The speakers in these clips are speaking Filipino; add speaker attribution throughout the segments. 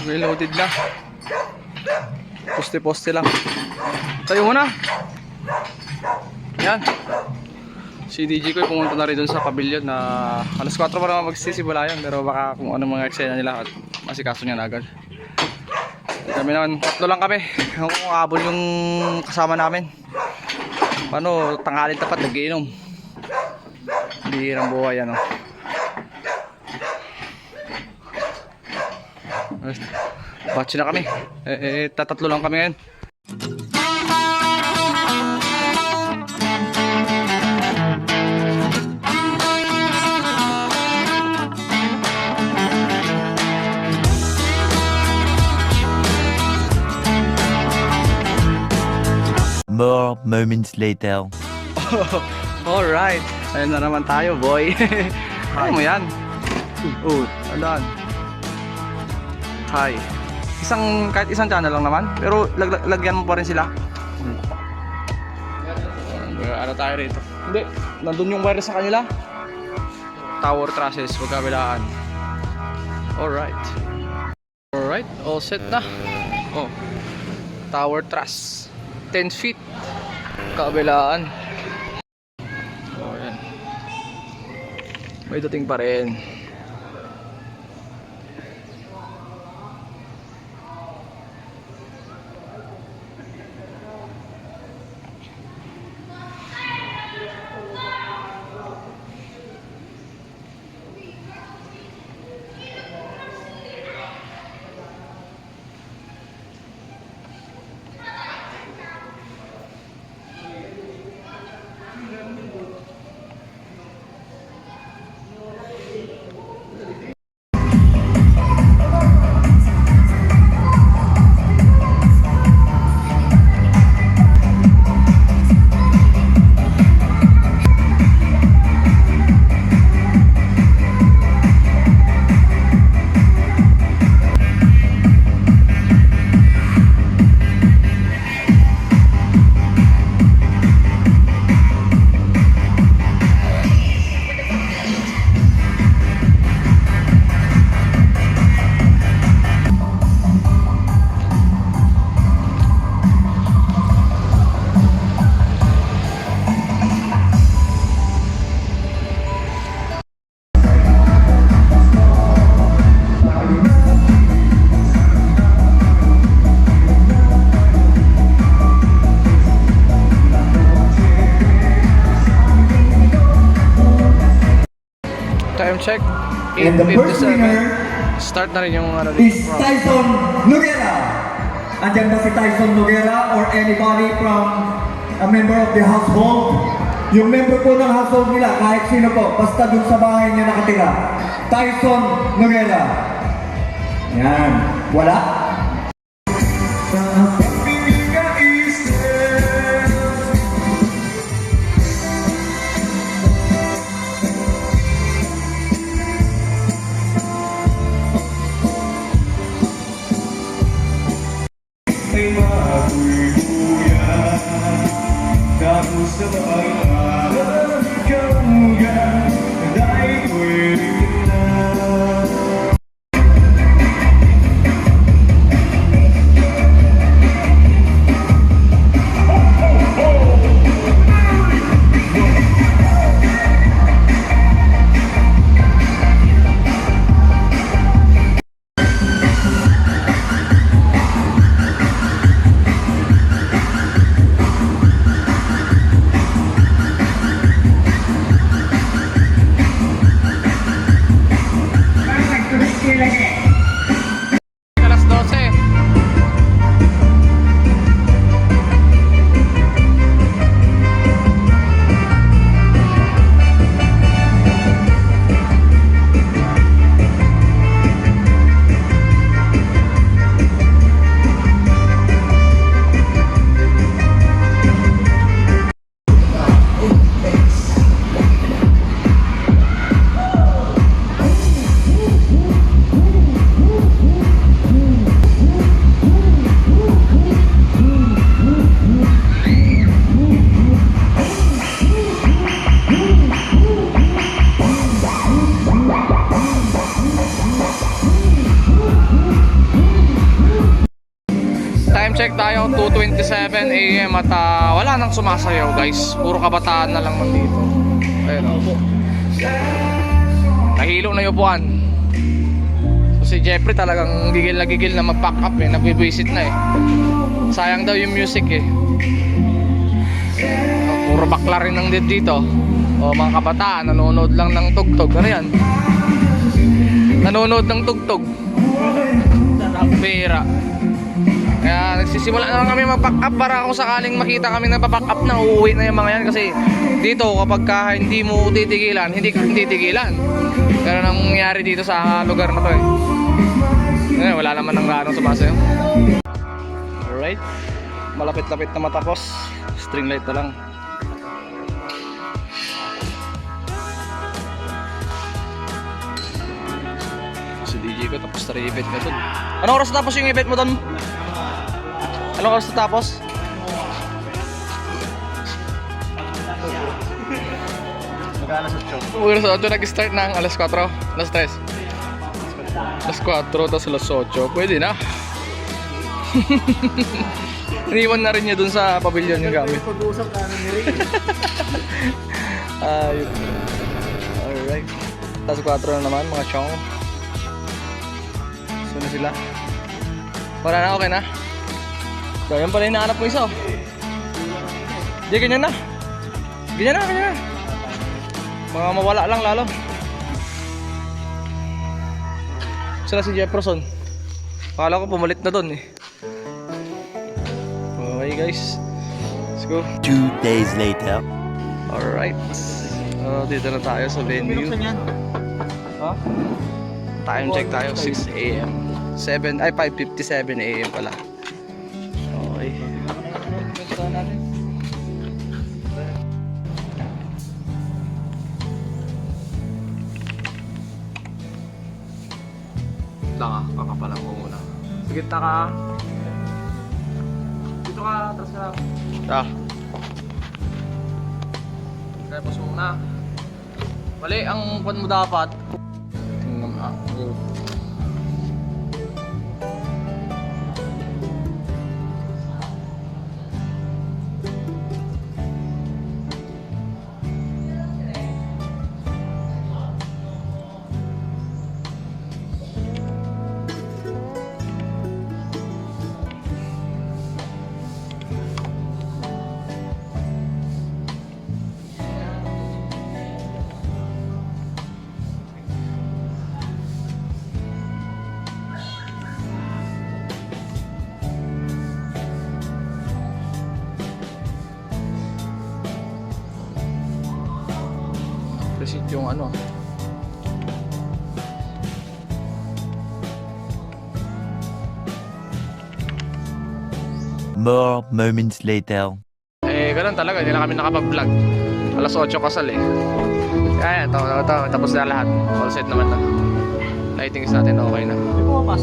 Speaker 1: May loaded na. Poste-poste lang. Tayo muna. Yan. Si DJ ko pumunta na rin dun sa pavilion na alas 4 pa naman magsisimula yun. Pero baka kung ano mga eksena nila at masikaso niya na agad. Kami naman, tatlo lang kami. Kung abol yung kasama namin. Paano, tanghalin tapat, nag-iinom. Bihirang buhay, ano. Batch na kami. Tatatlo lang kami ngayon.
Speaker 2: More moments later.
Speaker 1: Alright. Ayun na naman tayo, boy. Ano mo yan? Alaan. Hi. Kahit isang channel lang naman. Pero lagyan mo pa rin sila. Ano tayo rito? Hindi. Nandun yung wire sa kanila. Tower trusses. Magkabilaan. Alright. Alright. All set na. Oh. Tower truss. 10 feet kabilaan. Oh, yan. May dating pa rin. Time check,
Speaker 3: And the first
Speaker 1: 8:57.
Speaker 3: winner
Speaker 1: Start na rin yung
Speaker 3: is Tyson Noguera. Andyan ba si Tyson Noguera or anybody from a member of the household? Yung member po ng household nila, kahit sino po, basta dun sa bahay niya nakatira. Tyson Noguera. Yan. Wala?
Speaker 4: May mabubuya tapos na pag-aaral ka dahil pwede na.
Speaker 1: check tayo, 2:27 AM at wala nang sumasayaw guys. Puro kabataan na lang nandito. Ayun o. Nahilo na yung upuan. So si Jeffrey talagang gigil na mag-pack up eh. Nabibwisit na eh. Sayang daw yung music eh. Puro bakla rin ang dito. O mga kabataan, nanonood lang ng tugtog. Ano yan? Nanonood ng tugtog. Pera. Kaya nagsisimula na lang kami mag-pack up para kung sakaling makita kami na pa-pack up na uuwi na yung mga yan. Kasi dito kapag ka hindi mo titigilan, hindi ka titigilan. Pero nangyayari dito sa lugar na to eh. Ngayon, wala naman ng ganong sumasayo. Alright. Malapit-lapit na matapos. String light na lang. Si DJ ko tapos na rin event na dun. Anong oras tapos yung event mo dun? Anong oras tapos?
Speaker 4: Mag-alas 8.
Speaker 1: Uy, alas 8 nag-start ng alas 4, alas 3. Alas 4, tapos alas 8. Pwede na. Iniwan na rin niya dun sa pavilion yung gamit.
Speaker 4: Pag-uusap ka na ni Ray.
Speaker 1: Ayun. Alright. Alas 4 na naman mga chong. So na sila. Wala na, okay na? So yan pala hinahanap mo isa oh. Di, ganyan na. Ganyan na. Mga mawala lang lalo. Sila si Jefferson. Akala ko pumalit na dun eh. Okay guys, let's go.
Speaker 2: 2 days later.
Speaker 1: Alright. Dito na tayo sa venue. Ha? Time check tayo, 6 AM. 5:57 AM pala. Okay. Lang kakapalang ko muna. Sige, taka. Dito ka, atras ka lang. Kaya pas muna. Mali, ang kwan mo dapat. Tingnan mo. Presit yung ano.
Speaker 2: More moments later.
Speaker 1: Ganun talaga, hindi na kami nakapag-vlog. Alas 8 kasal eh. Kaya ito, tapos na lahat. All set naman na. Lightings natin okay na.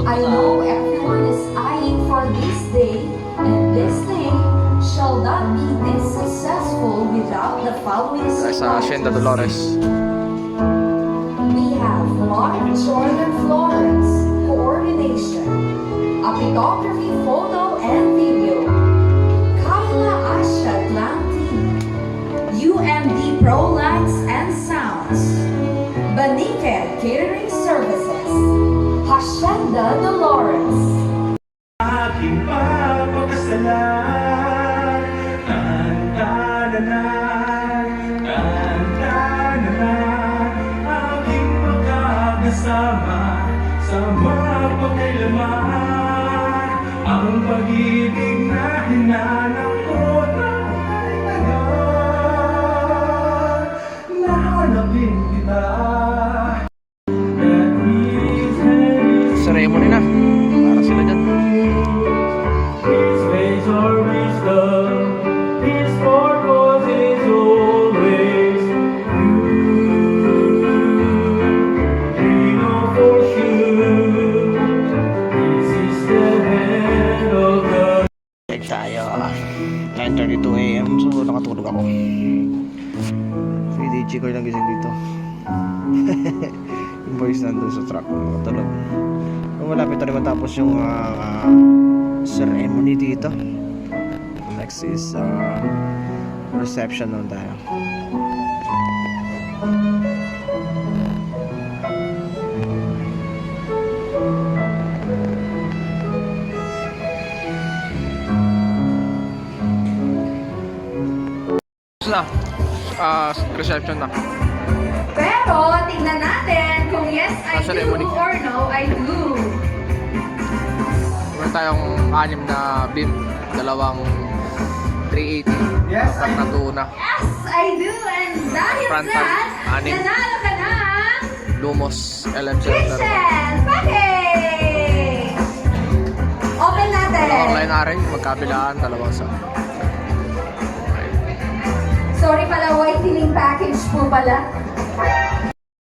Speaker 5: I know everyone is eyeing for this day, and this day shall not be this successful without the following
Speaker 1: Sa Hacienda Dolores.
Speaker 5: We have Mark Jordan Florence, coordination, a photography, photo, and video. Kyla Asha Atlanti, UMD Pro Lights and Sounds, Baniket Catering Services, Hacienda Dolores.
Speaker 4: Aking papakasalan. Aking magkakasama sa mapakailaman. Ang pag-ibig na hinanap ko na tagal. Nahanapin kita.
Speaker 1: Ceremony na. Para sila dyan.
Speaker 4: His ways are wisdom, His purpose is always we know for sure, this is the hand of God.
Speaker 1: Check tayo. 9:32 AM. So nakatulog ako. Si DJ ko yung nagising dito. Yung boys nandun sa truck. Nakatulog. Malapit na rin matapos yung
Speaker 6: ceremony dito. Next is reception naman tayo.
Speaker 1: Na. Reception na.
Speaker 5: Pero, tingnan natin kung yes, I do
Speaker 1: ceremony.
Speaker 5: or no, I do.
Speaker 1: Meron tayong 6 na beam, 2 380.
Speaker 3: Yes,
Speaker 1: Apat na tuna.
Speaker 5: Yes, I do. And dahil
Speaker 1: Frontal,
Speaker 5: dyan,
Speaker 1: 6.
Speaker 5: nanalo ka ng
Speaker 1: Lumos LM Center.
Speaker 5: kitchen package! Open natin.
Speaker 1: Online na rin, magkabilaan, 2 sa.
Speaker 5: Sorry pala, whitening package po pala.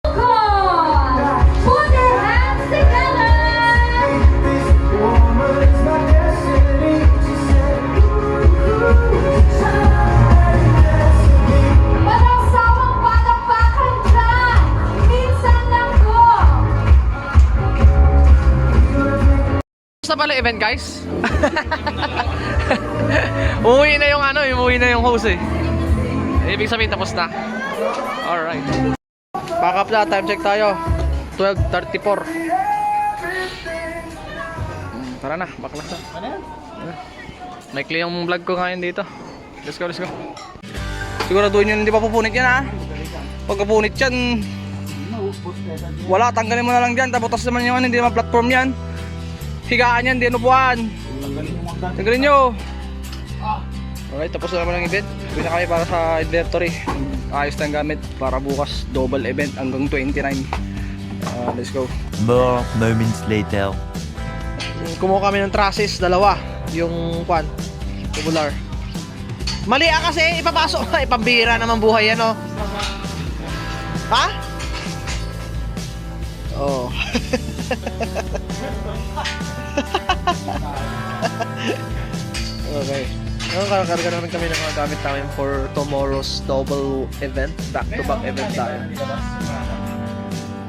Speaker 5: Come! Put your hands together!
Speaker 4: Woman's my destiny, she said.
Speaker 5: Walang sawang palakpakan dyan! Minsan lang po!
Speaker 1: Basta pala event, guys. Umuwi na yung umuwi na yung host eh. Ibig sabihin tapos na. Alright. Pack up na, time check tayo. 12:34. Tara na, baklas na. Maikli yung vlog ko ngayon dito. Let's go, let's go. Siguraduhin nyo hindi pa pupunit yan ha. Pag pupunit yan, wala, tanggalin mo na lang dyan. Tapos naman yung hindi naman platform yan. Higaan yan, hindi inupuan. Tanggalin nyo. Okay, tapos na naman ang event. Uwi na kami para sa inventory. Ayos na ang gamit para bukas double event hanggang 29. Let's go.
Speaker 2: More moments later.
Speaker 6: Kumuha kami ng trusses, 2. Yung tubular. Mali kasi, ipapasok. Ipambira naman buhay yan, oh. Ha? Oh. Okay. Ngayon, karakarga naman kami ng mga gamit namin for tomorrow's double event. Back-to-back event tayo.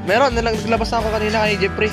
Speaker 6: Meron, naglabas na ako kanina kay Jeffrey.